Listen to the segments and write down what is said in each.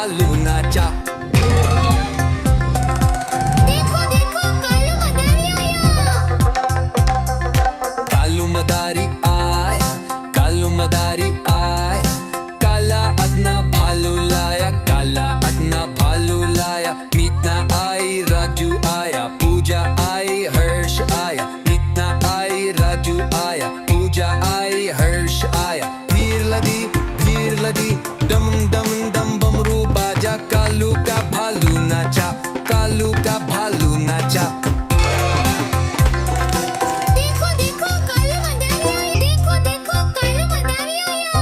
भालू नाचा। देखो देखो कालू मदारी आया। कालू मदारी आया, कालू मदारी आया, काला अपना भालू लाया, काला अपना भालू लाया। मीतना आई, राजू आया, पूजा आई, हर्ष आया। मीतना आई, राजू आया, पूजा आई, हर्ष आया। भीड़ लगी डम डम डम बमरू बाजा, कालू का भालू नाचा, कालू का भालू नाचा। देखो देखो कालू मदारी आया। देखो देखो कालू मदारी आया।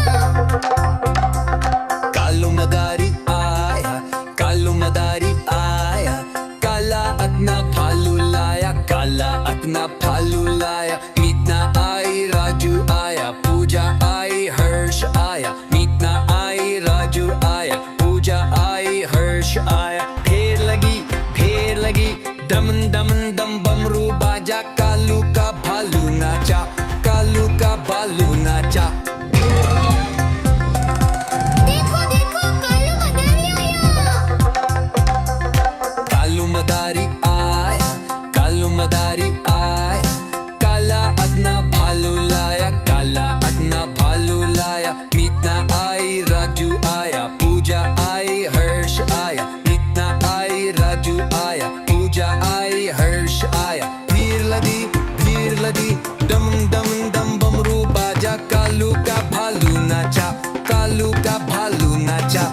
कालू मदारी आया, कालू मदारी आया, काला अपना भालू लाया, काला अपना भालू लाया। मीतना आई, राजू आया, पूजा आई, हर्ष आया। मीतना आई, राजू आया, पूजा आई, हर्ष आया। भीड़ लगी डम डम डम बमरू बाजा, कालू का भालू नाचा, कालू का भालू नाचा। देखो देखो कालू मदारी आया। कालू मदारी आया, कालू मदारी आया, काला अपना भालू लाया, काला अपना भालू लाया। मीतना आई, राजू आया, पूजा आई, हर्ष आया। मीतना आई, राजू आया, पूजा आई, हर्ष आया। भीड़ लगी डम डम डम बमरू बाजा, कालू का भालू नाचा, कालू का भालू नाचा।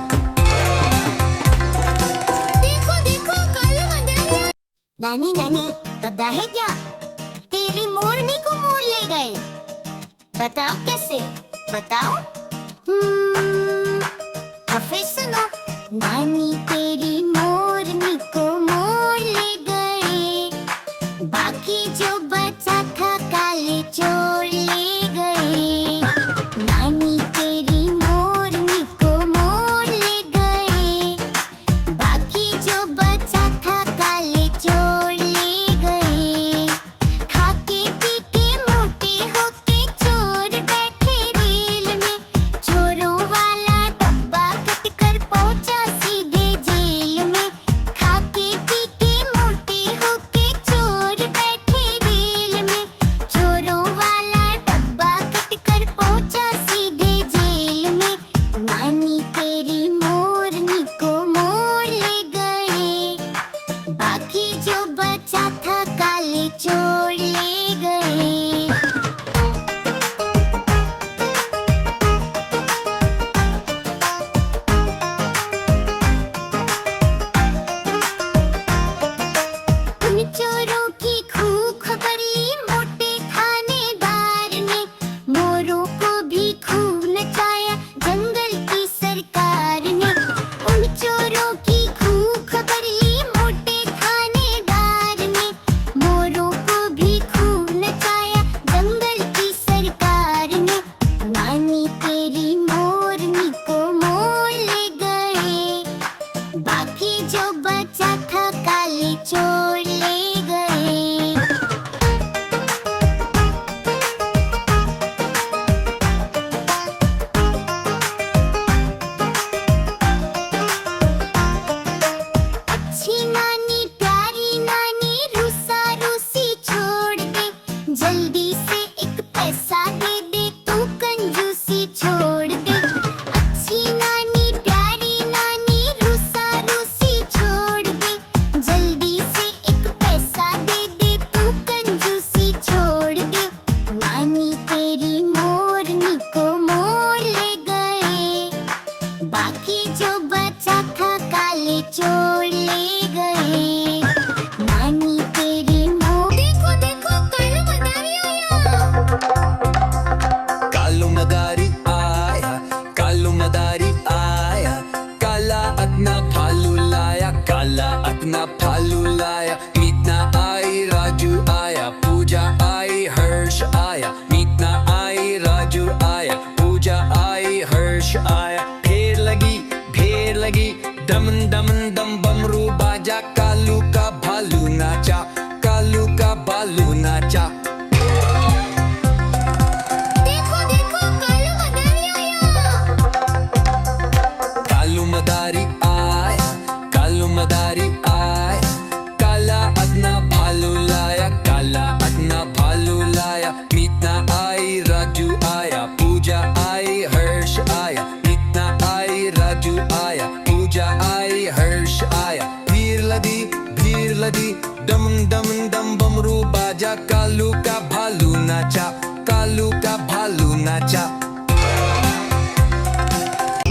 देखो देखो कालू मदारी आया। नानी नानी पता है क्या, तेरी मोरनी को मोर ले गए। बताओ कैसे, बताओ। तो फिर सुनो। नानी तेरी मोरनी को मोर ले गए, बाकी जो बचा था काले चोर ले गए। नानी तेरी मोरनी को मोर ले गए, बाकी जो बचा था काले चोर ले गए। खाके पी के मोटे होके चोर बैठे रेल में, चोरों वाला डब्बा कट कर पहुंचा सीधे जेल में। खाके पी के मोटे होके चोर बैठे रेल में, चोरों वाला डब्बा कट कर पहुंचा सीधे जेल में। नानी तेरी मोरनी को मोर ले गए, बाकी जो बचा था काले चोर ले गए। उन चोरों की खूब खबर ली मोटे थानेदार ने, मोरों को भी खूब नचाया जंगल की सरकार ने। उन चोरों की खूब खबर ली मोटे थानेदार ने, मोरों को भी खूब नचाया जंगल की सरकार ने। नानी तेरी मोरनी को मोर ले गए, बाकी जो बचा था काले चोर ले गए। अच्छी नानी प्यारी नानी रूसा रूसी छोड़ दे, जल्दी से एक पैसा दे दे तू कंजूसी छोड़ दे। अच्छी नानी प्यारी नानी रूसा रूसी छोड़ दे, जल्दी से एक पैसा दे दे तू कंजूसी छोड़ दे। नानी तेरी मोरनी को मोर ले गए, बाकी जो बचा था काले चोर ले गए। नानी तेरी मोर। देखो देखो कालू मदारी आया। कालू मदारी आया, कालू मदारी आया, काला अपना भालू लाया, काला अपना भालू लाया। मीतना आई, राजू आया, पूजा आई, हर्ष आया। मीतना आई, राजू आया, पूजा आई, हर्ष आया। भीड़ लगी डम डम डम बमरू बाजा, कालू का भालू नाचा, कालू का भालू नाचा। देखो देखो कालू मदारी आया। कालू मदारी आया, madaari आया, काला at na bhalulaya, काला at na bhalulaya. Meetna आई राजू आया, पूजा आई हर्ष आया. मीतना आई राजू आया, पूजा आई हर्ष आया. भीड़ लदी डम डम डम बमरू बाजा, कालू का भालू नाचा, कालू का भालू नाचा.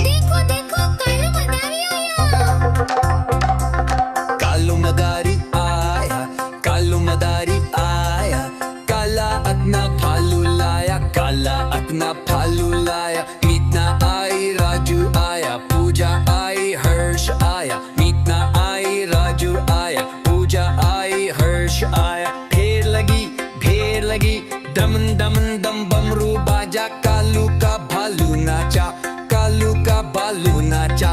देखो देखो कालू मदारी आया. कालू मदारी आया, कालू मदारी आया, काला अतना भालू लाया, काला अतना भालू लाया. मीतना आई राजू आया, पूजा आई हर्ष आया. मीतना आई राजू आया, पूजा आई हर्ष आया. भीड़ लगी डम डम डम बमरू बाजा, कालू का भालू नाचा, कालू का भालू नाचा.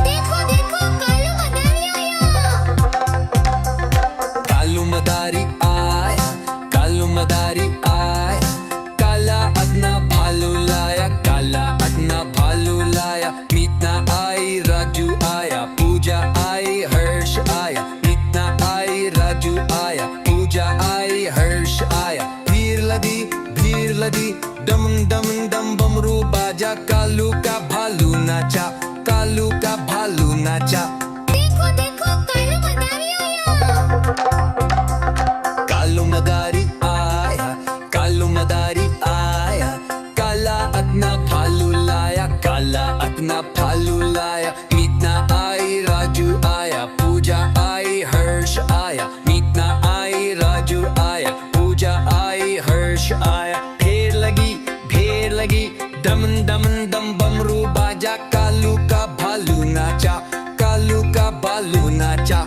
देखो देखो कालू मदारी आया. कालू मदारी आया, कालू मदारी आया, काला अतना भालू लाया, काला अतना भालू लाया. मीतना आई राजू आया, पूजा आई हर्ष आया. मीतना आई राजू आया, पूजा आई हर्ष आया. भीड़ लदी डम डम डम बमरू बाजा, कालू का भालू नाचा, कालू का भालू नाचा. देखो देखो कालू मदारी आया. कालू मदारी आया, कालू मदारी आया, काला अतना भालू लाया, काला अतना भालू लाया. मीतना आई राजू आया, पूजा आई हर्ष आया. मीतना आई राजू आया, पूजा आई हर्ष आया. भीड़ लगी डम डम डम बमरू बाजा, कालू का भालू नाचा, कालू का भालू नाचा.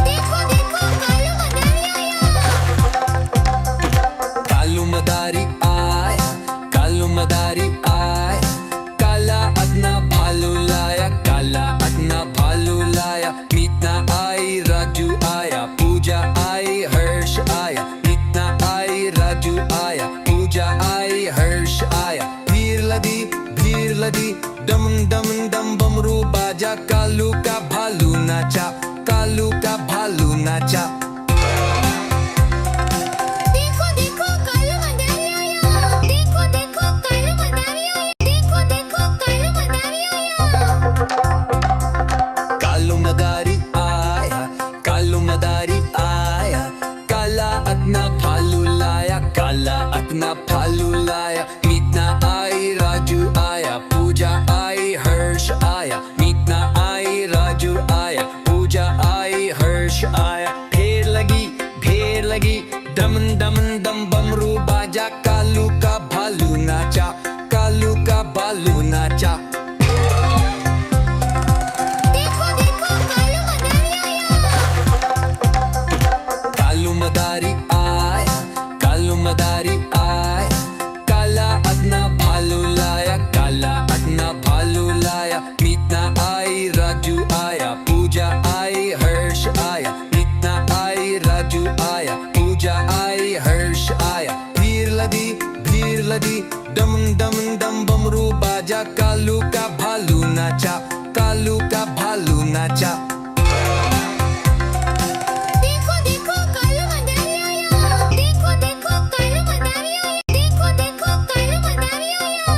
देखो देखो कालू मदारी आया. कालू मदारी आया, कालू मदारी आया, काला अतना भालू लाया, काला अतना भालू लाया. मीतना आई राजू आया, पूजा आई हर्ष आया. मीतना आई राजू आया, पूजा आई हर्ष आया. भीड़ लदी डम डम डम बमरू बाजा, कालू का भालू नाचा, कालू का भालू नाचा. देखो देखो कालू मदारी आया. देखो देखो कालू मदारी आया. देखो देखो कालू मदारी आया. कालू मदारी आया, कालू मदारी आया, काला अतना भालू लाया, काला अतना भालू लाया. मीतना आई राजू आया, पूजा आई हर्ष आया. मीतना आई राजू आया, पूजा आई हर्ष आया. भीड़ लगी डम डम डम बमरू बाजा, कालू का भालू नाचा, कालू का भालू नाचा. देखो देखो कालू मदारी आया. कालू मदारी आया, कालू मदारी आया, काला अतना भालू लाया, काला अतना भालू लाया. मीतना आई राजू आया, पूजा आई हर्ष आया. मीतना आई राजू आया, पूजा आई हर्ष आया. भीड़ लदी डम डम डम बमरू बाजा, कालू का भालू नाचा, कालू का भालू नाचा. देखो देखो कालू मदारी आया. देखो देखो कालू मदारी आया. देखो देखो कालू मदारी आया.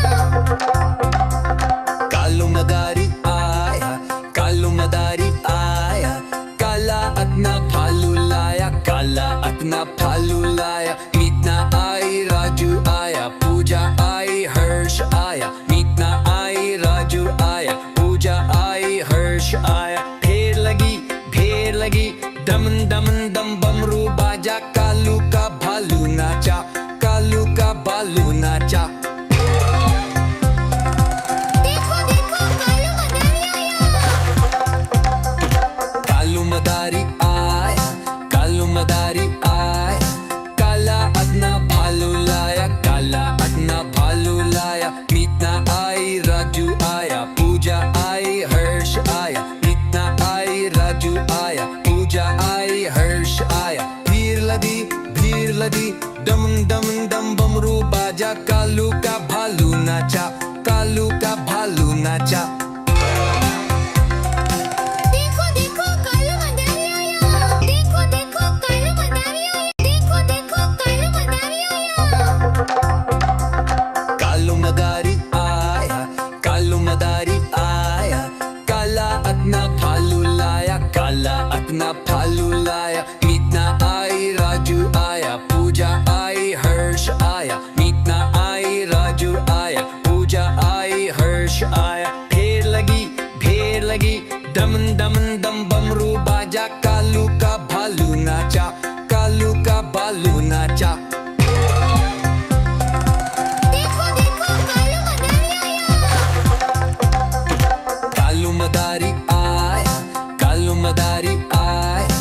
कालू मदारी आया, कालू मदारी आया, काला अतना भालू लाया, काला अतना भालू लाया. मीतना आई राजू आया, पूजा आई हर्ष आया. मीतना आई राजू नाचा। देखो देखो कालू मदारी आया, देखो देखो कालू मदारी आया, देखो देखो कालू मदारी आया। कालू मदारी आया, कालू मदारी आया, काला अपना भालू लाया, काला अपना भालू लाया। मीतना आई, राजू आया, पूजा आई, हर्ष आया। मीतना आई, राजू आया, पूजा आई, हर्ष आया। ढेर लगी, दम दम दम बमरू बाजा, कालू का भालू नाचा, कालू का भालू नाचा। देखो देखो कालू मदारी आया, कालू मदारी आया, कालू मदारी आया,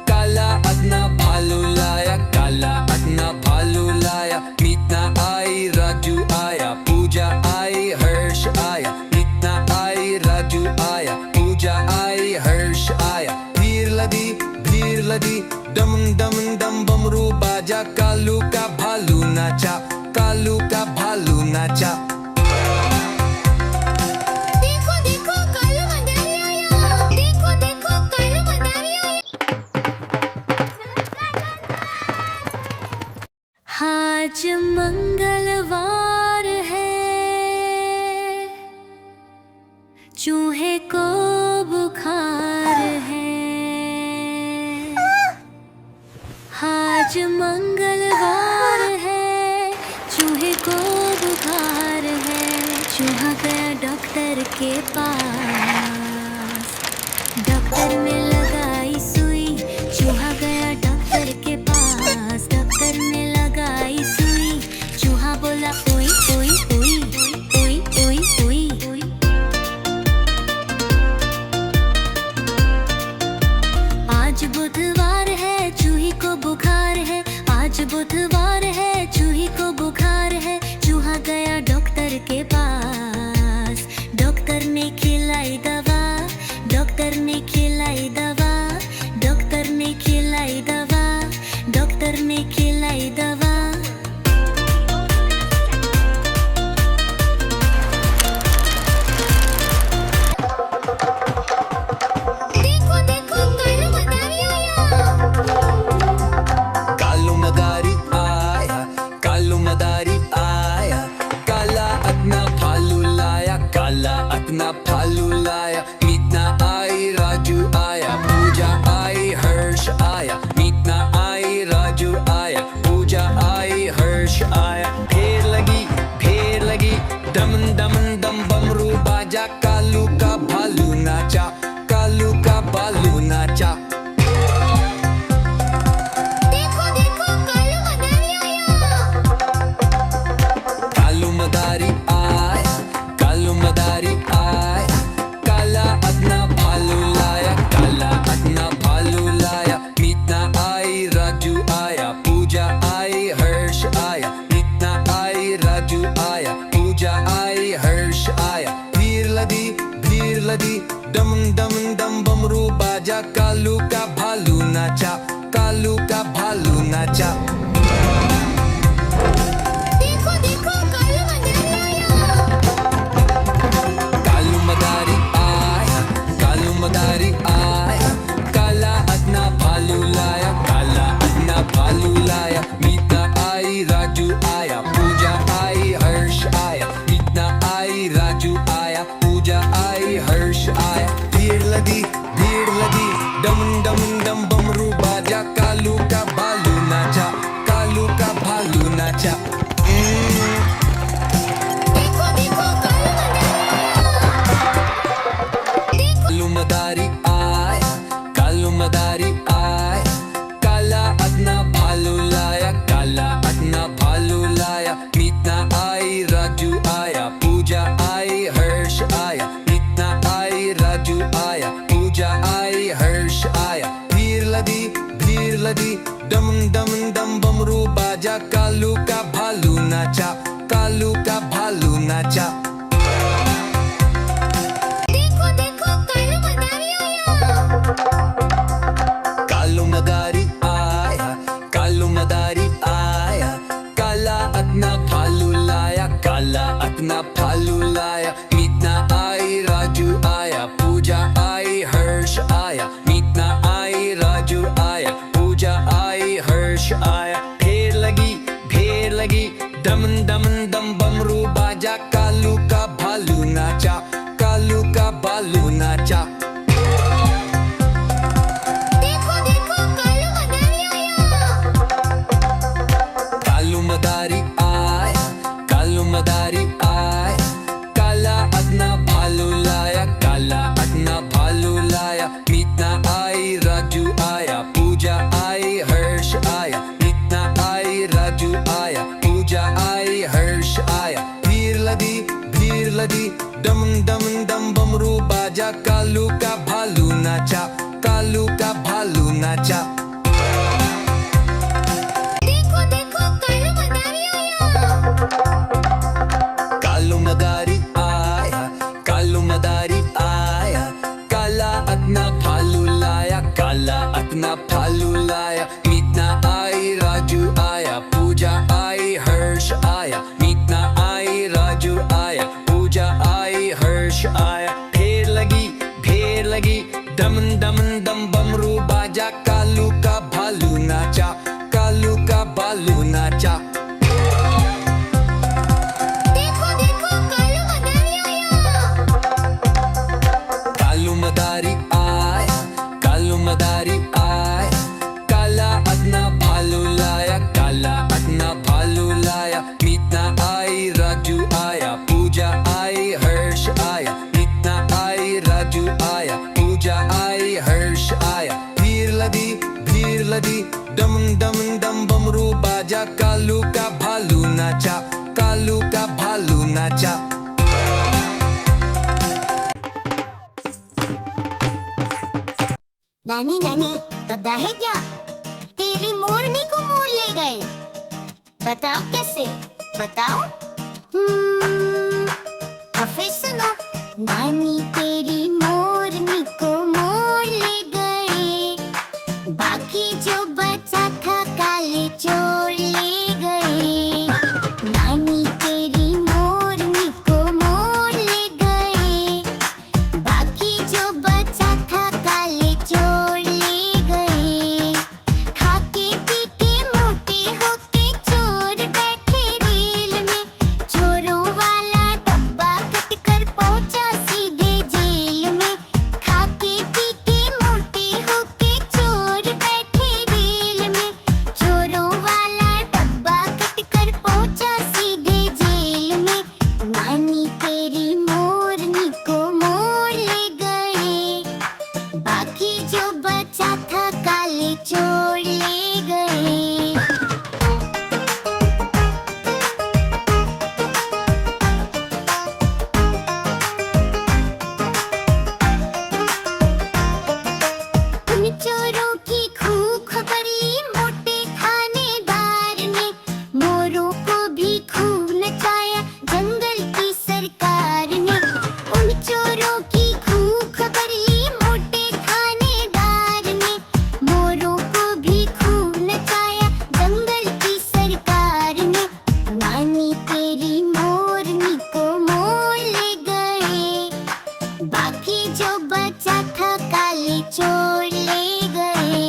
काला अपना भालू लाया, काला अपना भालू लाया। मीतना आई, राजू आया, पूजा आई, हर्ष आया। मीतना आई, राजू आया, पूजा आई, हर्ष आया। भीड़ लगी, दम दम दम बमरू बाजा, कालू का भालू नाचा, कालू का भालू नाचा। देखो देखो कालू मदारी आया, देखो देखो कालू मदारी आया। आज मंगलवार है, चूहे को बुखार है। आज मंगलवार है, चूहे को बुखार है। चूहा गया डॉक्टर के पास, डॉक्टर ने लगाई सुई। चूहा गया डॉक्टर के पास, डॉक्टर ने लगाई सुई। चूहा बोला ओई ओई ओई ओई ओई ओई ओई। आज बुधवार है, चूही को बुखार है। आज बुधवार है, चूही को बुखार है। चूहा गया डॉक्टर के पास, डॉक्टर ने खिलाई दवा, डॉक्टर ने खिलाई दवा, डॉक्टर ने खिलाई दवा, डॉक्टर ने खिलाई दवा। देखो देखो कालू मदारी आया, कालू मदारी आया, कालू मदारी आया, काला अपना भालू लाया, काला अपना भालू लाया। मीतना आई, राजू आया, पूजा आई, हर्ष आया। मीतना आई, राजू आया, पूजा आई, हर्ष आया। ढेर लगी, दम दम दम बमरू बाजा, कालू का भालू नाचा, कालू का भालू नाचा। देखो देखो कालू मदारी आया, कालू मदारी आया, कालू मदारी आया, काला अपना भालू लाया, काला अपना भालू लाया। मीतना आई, राजू आया, पूजा आई, हर्ष आया। मीतना आई, राजू आया, पूजा आई, हर्ष आया। भीड़ लगी, दम दम दम बमरू बाजा, कालू का भालू नाचा, कालू का भालू नाचा। देखो देखो कालू मदारी आया, कालू मदारी आया, कालू मदारी आया, काला अपना भालू लाया, काला अपना भालू लाया। मीतना आई, राजू आया, पूजा आई, हर्ष आया। मीतना आई, राजू आया, पूजा आई, हर्ष आया। भीड़ लगी, दम दम दम बमरू बाजा, कालू का भालू नाचा, कालू का भालू नाचा। देखो देखो कालू मदारी आया, कालू मदारी आया, काला अपना भालू लाया, काला अपना भालू लाया। मीतना आई, राजू आया, पूजा आई, हर्ष आया। मीतना आई, राजू आया, पूजा आई, हर्ष आया। भीड़ लगी, दम दम दम बमरू बाजा, कालू का भालू नाचा, कालू का भालू नाचा। देखो देखो कालू मदारी आया, कालू मदारी आया, कालू मदारी आया, काला अपना भालू लाया, काला अपना भालू लाया। मीतना आई, भालू नाचा, कालू का भालू नाचा। देखो देखो कालू मदारी आया। कालू मदारी आया, कालू मदारी आया, काला अपना भालू लाया, काला अपना भालू लाया। मीतना आई, राजू आया, पूजा आई, हर्ष आया। मीतना आई, राजू आया, पूजा आई, हर्ष आया। भीड़ लगी डम डम डम बमरू बाजा, कालू का भालू नाचा, कालू का भालू नाचा। देखो देखो कालू मदारी आया। कालू मदारी आया, कालू मदारी आया, काला अपना भालू लाया, काला अपना भालू लाया। मीतना आई, राजू आया, पूजा आई, हर्ष आया। मीतना आई, राजू आया, पूजा आई, हर्ष आया। भीड़ लगी डम डम डम बमरू बाजा, कालू का भालू नाचा, कालू का भालू नाचा। देखो देखो कालू मदारी आया। कालू मदारी आया, कालू मदारी आया, काला अपना भालू लाया, काला अपना भालू लाया। मीतना आई, राजू आया, पूजा आई, हर्ष आया। मीतना आई, राजू आया, पूजा आई, हर्ष आया। भीड़ लगी डम डम डम बमरू बाजा, कालू का भालू नाचा, कालू का भालू नाचा। नानी नानी पता है क्या, तेरी मोरनी को मोर ले गए। बताओ कैसे, बताओ। तो फिर सुनो। नानी तेरी मोरनी को मोर ले गए, बाकी जो बचा था काले चोर ले गए। नानी तेरी मोरनी को मोर ले गए, बाकी जो बचा था काले चोर ले गए। खाके पी के मोटे होके चोर बैठे रेल में, चोरों वाला डब्बा कट कर पहुंचा सीधे जेल में। खाके पी के मोटे होके चोर बैठे रेल में, चोरों वाला डब्बा कट कर पहुंचा सीधे जेल में। नानी तेरी मोरनी को मोर ले गए, बाकी जो बचा था काले चोर ले गए। उन चोरों की खूब खबर ली मोटे थानेदार ने, मोरों को भी खूब नचाया जंगल की सरकार ने। उन चोरों की खूब खबर ली मोटे थानेदार ने, मोरों को भी खूब नचाया जंगल की सरकार ने। नानी तेरी मोरनी को मोर ले गए, बाकी जो बचा था काले चोर ले गए।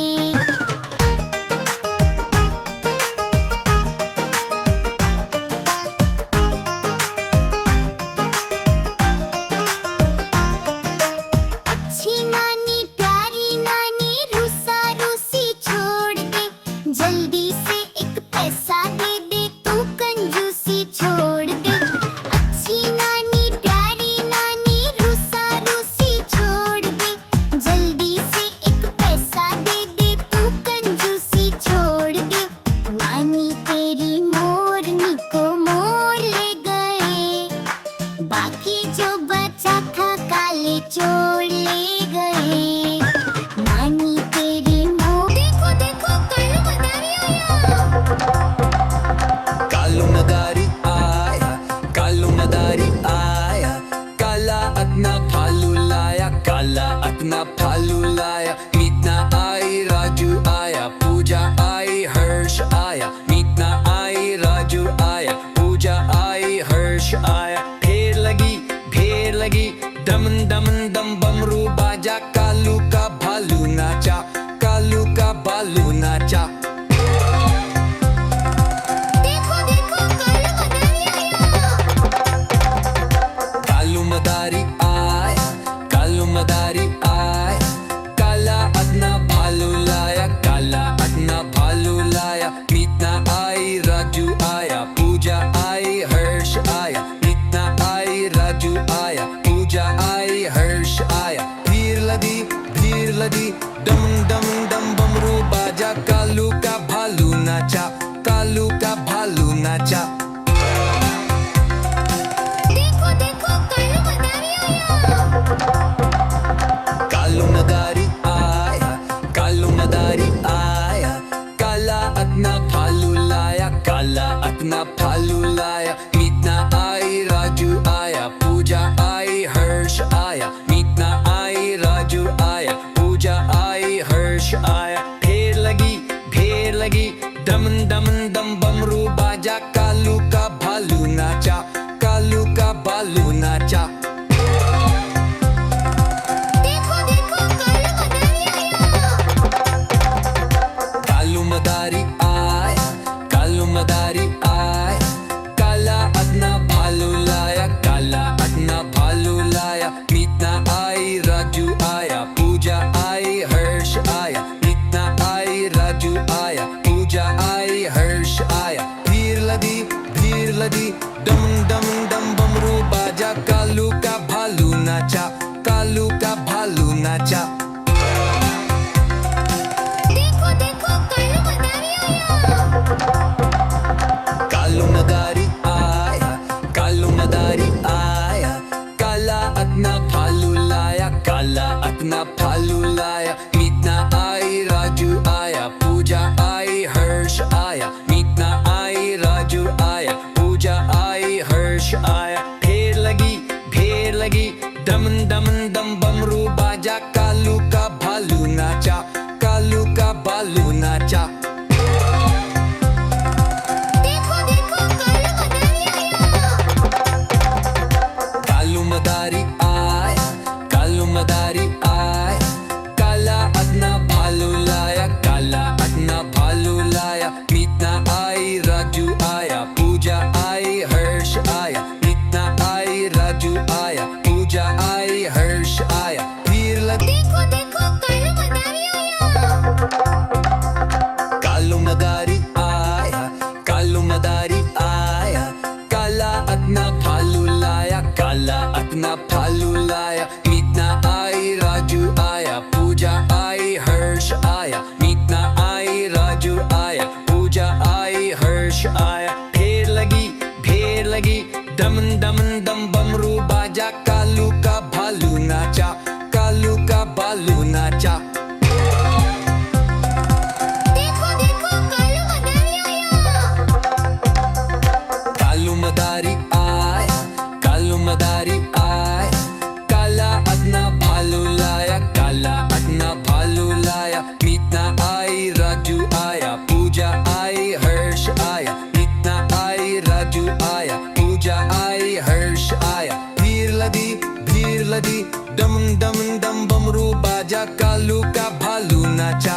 अच्छी नानी प्यारी नानी रूसा रूसी छोड़ दे, जल्दी से एक पैसा दे दे तू कंजूसी छोड़ दे। अच्छी नानी प्यारी नानी रूसा रूसी छोड़ दे, जल्दी से एक पैसा दे दे तू कंजूसी छोड़ दे। नानी तेरी मोरनी को मोर ले गए, बाकी जो बचा था काले चोर ले गए। नानी तेरी मोर। देखो देखो कालू मदारी आया। कालू मदारी आया, कालू मदारी आया, काला अपना भालू लाया, काला अपना भालू लाया। मीतना आई, राजू आया, पूजा आई, हर्ष आया। मीतना आई, राजू आया, पूजा आई, हर्ष आया। भीड़ लगी डम डम डम बमरू बाजा, कालू का भालू नाचा, कालू का भालू नाचा। देखो देखो कालू मदारी आया। आया, पूजा आई, हर्ष आया। भीड़ लगी, डम डम डम बमरू बाजा, कालू का भालू नाचा, कालू का भालू नाचा। देखो देखो कालू मदारी आया। कालू मदारी आया, कालू मदारी आया। काला अपना भालू लाया, काला अपना भालू लाया। मीतना आई, राजू आया, पूजा आई, हर्ष आया। मीतना आई, राजू आया, पूजा आई, हर्ष आया। भीड़ लगी, डम डम डम बमरू बाजा, कालू का भालू नाचा, कालू का भालू नाचा। देखो देखो कालू मदारी आया। कालू मदारी आया, कालू मदारी आया। काला अपना भालू लाया, काला अपना भालू लाया। मीतना आई, राजू आया, पूजा आई, हर्ष आया। मीतना आई, राजू आया, पूजा आई, हर्ष आया। भीड़ लगी, डम डम डम बमरू बाजा, कालू का भालू नाचा, कालू का भालू नाचा। देखो देखो कालू मदारी आया। कालू मदारी आया, कालू मदारी आया। काला अपना भालू लाया, काला अपना भालू लाया। मीतना आई, राजू आया, पूजा आई, हर्ष आया। मीतना आई, राजू आया, पूजा आई, हर्ष आया। भीड़ लगी, डम डम डम बमरू बाजा, कालू का भालू नाचा, कालू का भालू नाचा। देखो देखो कालू मदारी आया। कालू मदारी आया, कालू मदारी आया। काला अपना भालू लाया, काला अपना भालू लाया। मीतना आई, राजू आया, पूजा आई, हर्ष आया। मीतना आई, राजू आया, पूजा आई, हर्ष आया। देखो देखो कालू मदारी आया। कालू मदारी आया, कालू मदारी आया। काला अपना भालू लाया, काला अपना भालू लाया। मीतना आई, राजू आया, पूजा आई, हर्ष आया। मीतना आई, राजू आया, पूजा आई, हर्ष आया। भीड़ लगी, डम डम डम बमरू बाजा, कालू का भालू नाचा, कालू का भालू नाचा। देखो देखो कालू मदारी आया। कालू मदारी आया, कालू मदारी आया। काला अपना भालू लाया, काला अपना भालू लाया। मीतना आई, राजू आया, पूजा आई, हर्ष आया। मीतना आई, राजू आया, पूजा आई, हर्ष आया। भीड़ लगी, डम डम डम बमरू बाजा, कालू का भालू नाचा,